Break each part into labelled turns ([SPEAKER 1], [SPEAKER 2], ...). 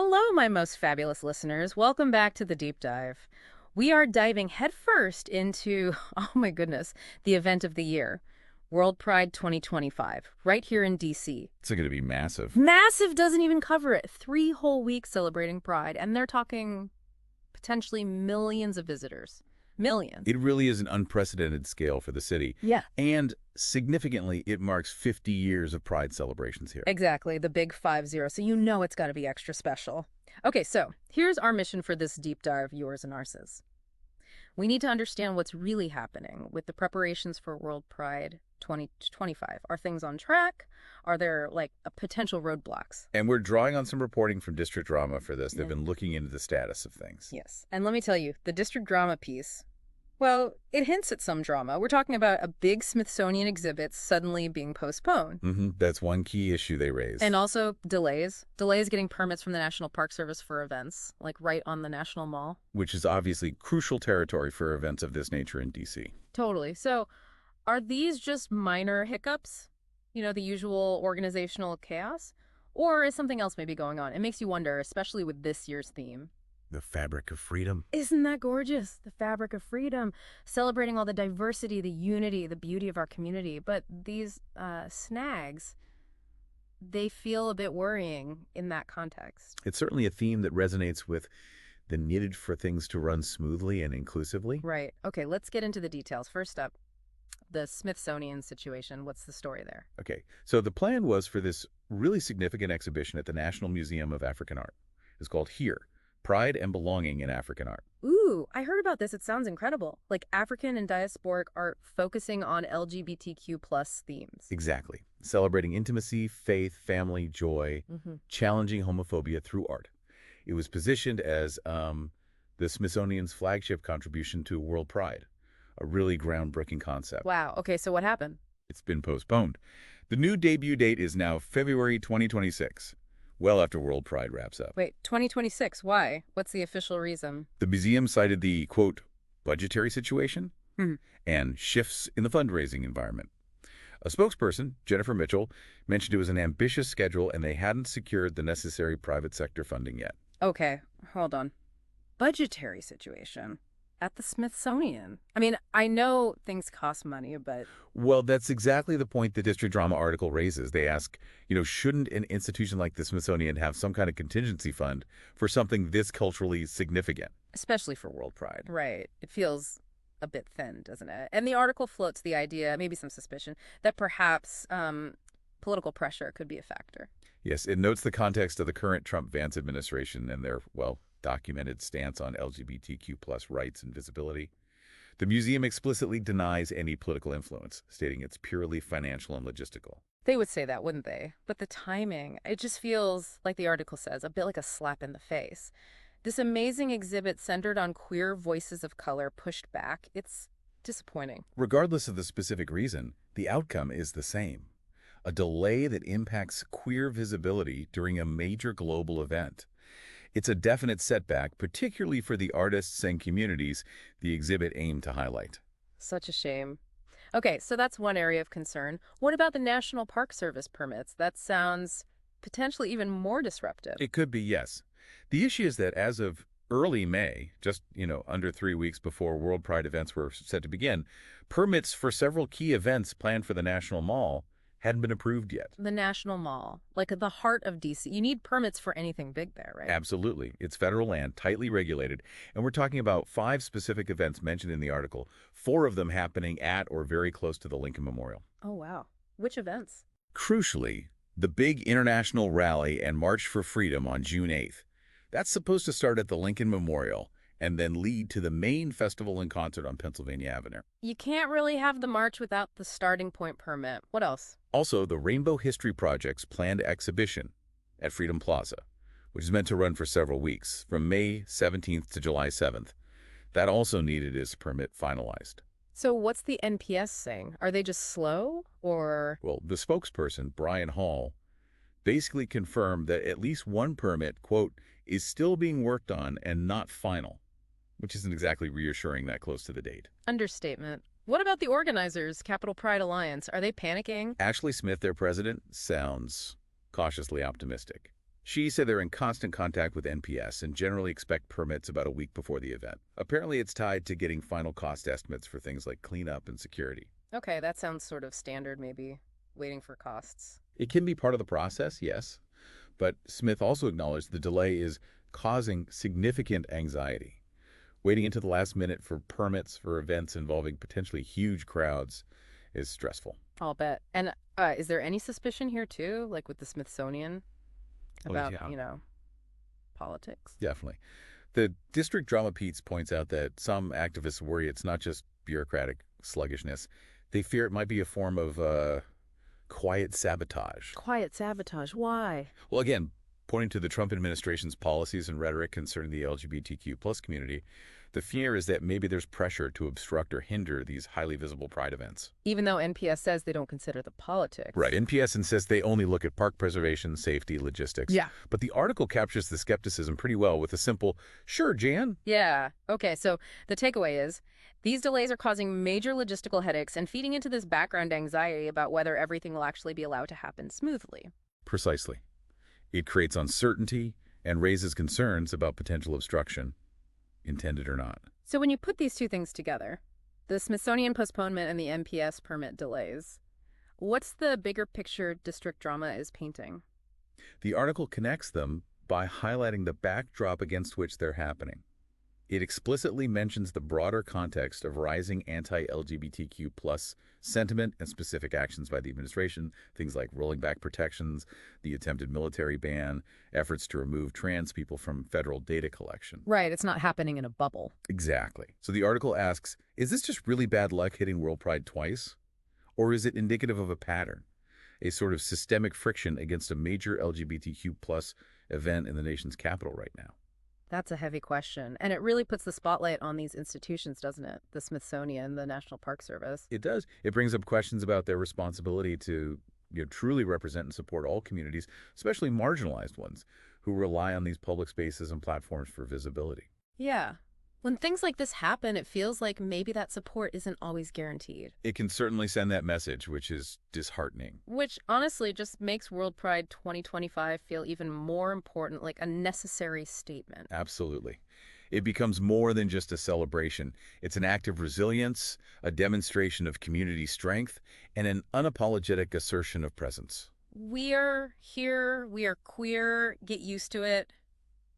[SPEAKER 1] Hello, my most fabulous listeners. Welcome back to the deep dive. We are diving headfirst into, oh my goodness, the event of the year, WorldPride 2025, right here in DC.
[SPEAKER 2] It's going to be massive.
[SPEAKER 1] Massive doesn't even cover it. 3 whole weeks celebrating Pride, and they're talking potentially millions of visitors. Millions.
[SPEAKER 2] It really is an unprecedented scale for the city.
[SPEAKER 1] Yeah.
[SPEAKER 2] And significantly, it marks 50 years of Pride celebrations here.
[SPEAKER 1] Exactly, the big 50, so you know it's got to be extra special. Okay, so here's our mission for this deep dive, yours and ours. We need to understand what's really happening with the preparations for World Pride 2025. Are things on track? Are there, potential roadblocks?
[SPEAKER 2] And we're drawing on some reporting from District Drama for this. They've
[SPEAKER 1] Yeah.
[SPEAKER 2] been looking into the status of things.
[SPEAKER 1] Yes, and let me tell you, the District Drama piece, well, it hints at some drama. We're talking about a big Smithsonian exhibit suddenly being postponed.
[SPEAKER 2] That's one key issue they raised.
[SPEAKER 1] And also delays. Delays getting permits from the National Park Service for events, like right on the National Mall.
[SPEAKER 2] Which is obviously crucial territory for events of this nature in D.C.
[SPEAKER 1] Totally. So are these just minor hiccups? You know, the usual organizational chaos? Or is something else maybe going on? It makes you wonder, especially with this year's theme.
[SPEAKER 2] The fabric of freedom.
[SPEAKER 1] Isn't that gorgeous? The fabric of freedom, celebrating all the diversity, the unity, the beauty of our community. But these snags, they feel a bit worrying in that context.
[SPEAKER 2] It's certainly a theme that resonates with the need for things to run smoothly and inclusively.
[SPEAKER 1] Right. Okay, let's get into the details. First up, the Smithsonian situation. What's the story there?
[SPEAKER 2] Okay, so the plan was for this really significant exhibition at the National Museum of African Art. It's called Here, Pride and Belonging in African Art.
[SPEAKER 1] Ooh, I heard about this. It sounds incredible. Like African and diasporic art focusing on LGBTQ plus themes.
[SPEAKER 2] Exactly. Celebrating intimacy, faith, family, joy, challenging homophobia through art. It was positioned as the Smithsonian's flagship contribution to World Pride, a really groundbreaking concept.
[SPEAKER 1] Wow. Okay, so what happened?
[SPEAKER 2] It's been postponed. The new debut date is now February 2026, well after World Pride wraps up.
[SPEAKER 1] Wait, 2026. Why? What's the official reason?
[SPEAKER 2] The museum cited the, quote, budgetary situation and shifts in the fundraising environment. A spokesperson, Jennifer Mitchell, mentioned it was an ambitious schedule and they hadn't secured the necessary private sector funding yet.
[SPEAKER 1] Okay, hold on. Budgetary situation at the Smithsonian. I mean, I know things cost money, but...
[SPEAKER 2] Well, that's exactly the point the District Drama article raises. They ask, shouldn't an institution like the Smithsonian have some kind of contingency fund for something this culturally significant?
[SPEAKER 1] Especially for World Pride. Right. It feels a bit thin, doesn't it? And the article floats the idea, maybe some suspicion, that perhaps political pressure could be a factor.
[SPEAKER 2] Yes, it notes the context of the current Trump-Vance administration and their, documented stance on LGBTQ plus rights and visibility. The museum explicitly denies any political influence, stating it's purely financial and logistical.
[SPEAKER 1] They would say that, wouldn't they? But the timing, it just feels, like the article says, a bit like a slap in the face. This amazing exhibit centered on queer voices of color pushed back. It's disappointing.
[SPEAKER 2] Regardless of the specific reason, the outcome is the same. A delay that impacts queer visibility during a major global event. It's a definite setback, particularly for the artists and communities the exhibit aimed to highlight.
[SPEAKER 1] Such a shame. Okay, so that's one area of concern. What about the National Park Service permits? That sounds potentially even more disruptive.
[SPEAKER 2] It could be, yes. The issue is that as of early May, just, under 3 weeks before World Pride events were set to begin, permits for several key events planned for the National Mall hadn't been approved yet.
[SPEAKER 1] The National Mall, like the heart of D.C. You need permits for anything big there, right?
[SPEAKER 2] Absolutely. It's federal land, tightly regulated, and we're talking about 5 specific events mentioned in the article, 4 of them happening at or very close to the Lincoln Memorial.
[SPEAKER 1] Oh, wow. Which events?
[SPEAKER 2] Crucially, the big international rally and March for Freedom on June 8th. That's supposed to start at the Lincoln Memorial and then lead to the main festival and concert on Pennsylvania Avenue.
[SPEAKER 1] You can't really have the march without the starting point permit. What else?
[SPEAKER 2] Also, the Rainbow History Project's planned exhibition at Freedom Plaza, which is meant to run for several weeks, from May 17th to July 7th. That also needed its permit finalized.
[SPEAKER 1] So what's the NPS saying? Are they just slow, or...?
[SPEAKER 2] Well, the spokesperson, Brian Hall, basically confirmed that at least one permit, quote, is still being worked on and not final, which isn't exactly reassuring that close to the date.
[SPEAKER 1] Understatement. What about the organizers, Capital Pride Alliance? Are they panicking?
[SPEAKER 2] Ashley Smith, their president, sounds cautiously optimistic. She said they're in constant contact with NPS and generally expect permits about a week before the event. Apparently, it's tied to getting final cost estimates for things like cleanup and security.
[SPEAKER 1] Okay, that sounds sort of standard, maybe, waiting for costs.
[SPEAKER 2] It can be part of the process, yes, but Smith also acknowledged the delay is causing significant anxiety. Waiting until the last minute for permits for events involving potentially huge crowds is stressful.
[SPEAKER 1] I'll bet. And is there any suspicion here, too, like with the Smithsonian,
[SPEAKER 2] Oh,
[SPEAKER 1] about,
[SPEAKER 2] yeah,
[SPEAKER 1] politics?
[SPEAKER 2] definitely. The district drama Pete's points out that some activists worry it's not just bureaucratic sluggishness. They fear it might be a form of quiet sabotage.
[SPEAKER 1] Quiet sabotage. Why?
[SPEAKER 2] Well, again, pointing to the Trump administration's policies and rhetoric concerning the LGBTQ plus community, the fear is that maybe there's pressure to obstruct or hinder these highly visible Pride events.
[SPEAKER 1] Even though NPS says they don't consider the politics.
[SPEAKER 2] Right. NPS insists they only look at park preservation, safety, logistics.
[SPEAKER 1] Yeah.
[SPEAKER 2] But the article captures the skepticism pretty well with a simple, sure, Jan.
[SPEAKER 1] Yeah. Okay, so the takeaway is these delays are causing major logistical headaches and feeding into this background anxiety about whether everything will actually be allowed to happen smoothly.
[SPEAKER 2] Precisely. It creates uncertainty and raises concerns about potential obstruction, intended or not.
[SPEAKER 1] So when you put these two things together, the Smithsonian postponement and the NPS permit delays, what's the bigger picture district drama is painting?
[SPEAKER 2] The article connects them by highlighting the backdrop against which they're happening. It explicitly mentions the broader context of rising anti-LGBTQ plus sentiment and specific actions by the administration, things like rolling back protections, the attempted military ban, efforts to remove trans people from federal data collection.
[SPEAKER 1] Right, it's not happening in a bubble.
[SPEAKER 2] Exactly. So the article asks, is this just really bad luck hitting WorldPride twice? Or is it indicative of a pattern, a sort of systemic friction against a major LGBTQ plus event in the nation's capital right now?
[SPEAKER 1] That's a heavy question. And it really puts the spotlight on these institutions, doesn't it? The Smithsonian, the National Park Service.
[SPEAKER 2] It does. It brings up questions about their responsibility to truly represent and support all communities, especially marginalized ones, who rely on these public spaces and platforms for visibility.
[SPEAKER 1] Yeah. When things like this happen, it feels like maybe that support isn't always guaranteed.
[SPEAKER 2] It can certainly send that message, which is disheartening.
[SPEAKER 1] Which honestly just makes WorldPride 2025 feel even more important, like a necessary statement.
[SPEAKER 2] Absolutely. It becomes more than just a celebration. It's an act of resilience, a demonstration of community strength, and an unapologetic assertion of presence.
[SPEAKER 1] We are here, we are queer, get used to it,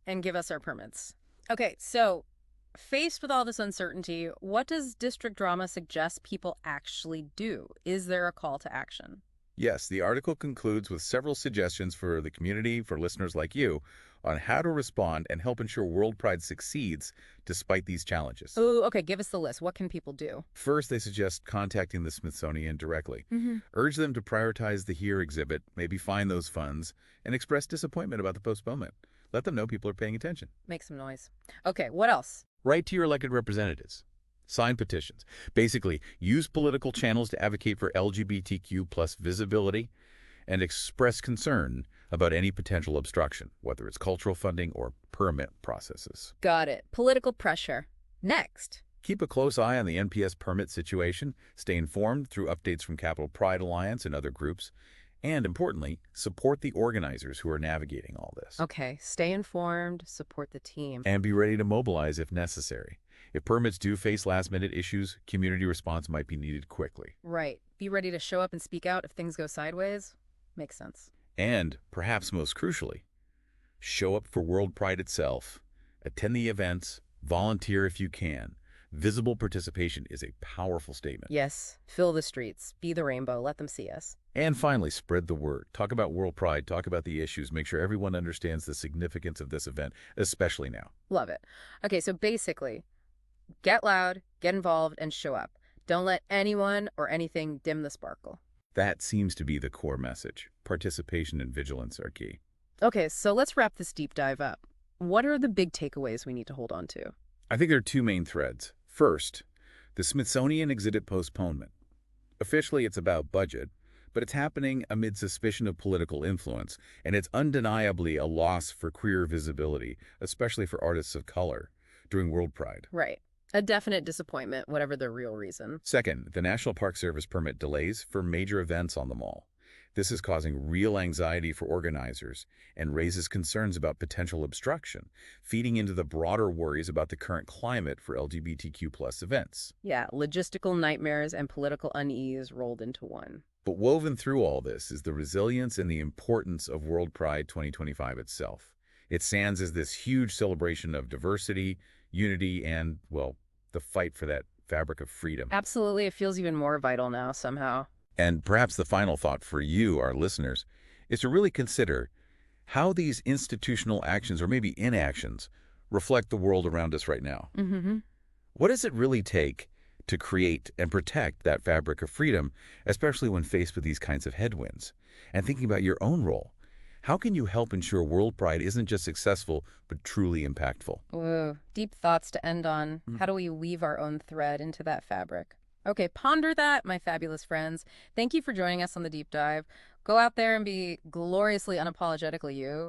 [SPEAKER 1] and give us our permits. Okay, so faced with all this uncertainty, what does district drama suggest people actually do? Is there a call to action?
[SPEAKER 2] Yes, the article concludes with several suggestions for the community, for listeners like you, on how to respond and help ensure WorldPride succeeds despite these challenges.
[SPEAKER 1] Oh, okay, give us the list. What can people do?
[SPEAKER 2] First, they suggest contacting the Smithsonian directly. Urge them to prioritize the HERE exhibit, maybe find those funds, and express disappointment about the postponement. Let them know people are paying attention.
[SPEAKER 1] Make some noise. Okay, what else?
[SPEAKER 2] Write to your elected representatives. Sign petitions. Basically, use political channels to advocate for LGBTQ plus visibility and express concern about any potential obstruction, whether it's cultural funding or permit processes.
[SPEAKER 1] Got it. Political pressure. Next.
[SPEAKER 2] Keep a close eye on the NPS permit situation. Stay informed through updates from Capital Pride Alliance and other groups. And importantly, support the organizers who are navigating all this.
[SPEAKER 1] Okay, stay informed, support the team.
[SPEAKER 2] And be ready to mobilize if necessary. If permits do face last-minute issues, community response might be needed quickly.
[SPEAKER 1] Right. Be ready to show up and speak out if things go sideways. Makes sense.
[SPEAKER 2] And, perhaps most crucially, show up for WorldPride itself. Attend the events, volunteer if you can. Visible participation is a powerful statement.
[SPEAKER 1] Yes, fill the streets, be the rainbow, let them see us.
[SPEAKER 2] And finally, spread the word. Talk about WorldPride, talk about the issues, make sure everyone understands the significance of this event, especially now.
[SPEAKER 1] Love it. Okay, so basically, get loud, get involved, and show up. Don't let anyone or anything dim the sparkle.
[SPEAKER 2] That seems to be the core message. Participation and vigilance are key.
[SPEAKER 1] Okay, so let's wrap this deep dive up. What are the big takeaways we need to hold on to?
[SPEAKER 2] I think there are two main threads. First, the Smithsonian exhibit postponement. Officially, it's about budget, but it's happening amid suspicion of political influence, and it's undeniably a loss for queer visibility, especially for artists of color, during WorldPride.
[SPEAKER 1] Right. A definite disappointment, whatever the real reason.
[SPEAKER 2] Second, the National Park Service permit delays for major events on the mall. This is causing real anxiety for organizers and raises concerns about potential obstruction, feeding into the broader worries about the current climate for LGBTQ+ events.
[SPEAKER 1] Yeah, logistical nightmares and political unease rolled into one.
[SPEAKER 2] But woven through all this is the resilience and the importance of WorldPride 2025 itself. It stands as this huge celebration of diversity, unity, and, well, the fight for that fabric of freedom.
[SPEAKER 1] Absolutely, it feels even more vital now somehow.
[SPEAKER 2] And perhaps the final thought for you, our listeners, is to really consider how these institutional actions or maybe inactions reflect the world around us right now.
[SPEAKER 1] Mm-hmm.
[SPEAKER 2] What does it really take to create and protect that fabric of freedom, especially when faced with these kinds of headwinds? And thinking about your own role, how can you help ensure World Pride isn't just successful, but truly impactful?
[SPEAKER 1] Whoa, deep thoughts to end on. How do we weave our own thread into that fabric? Okay, ponder that, my fabulous friends. Thank you for joining us on the deep dive. Go out there and be gloriously unapologetically you.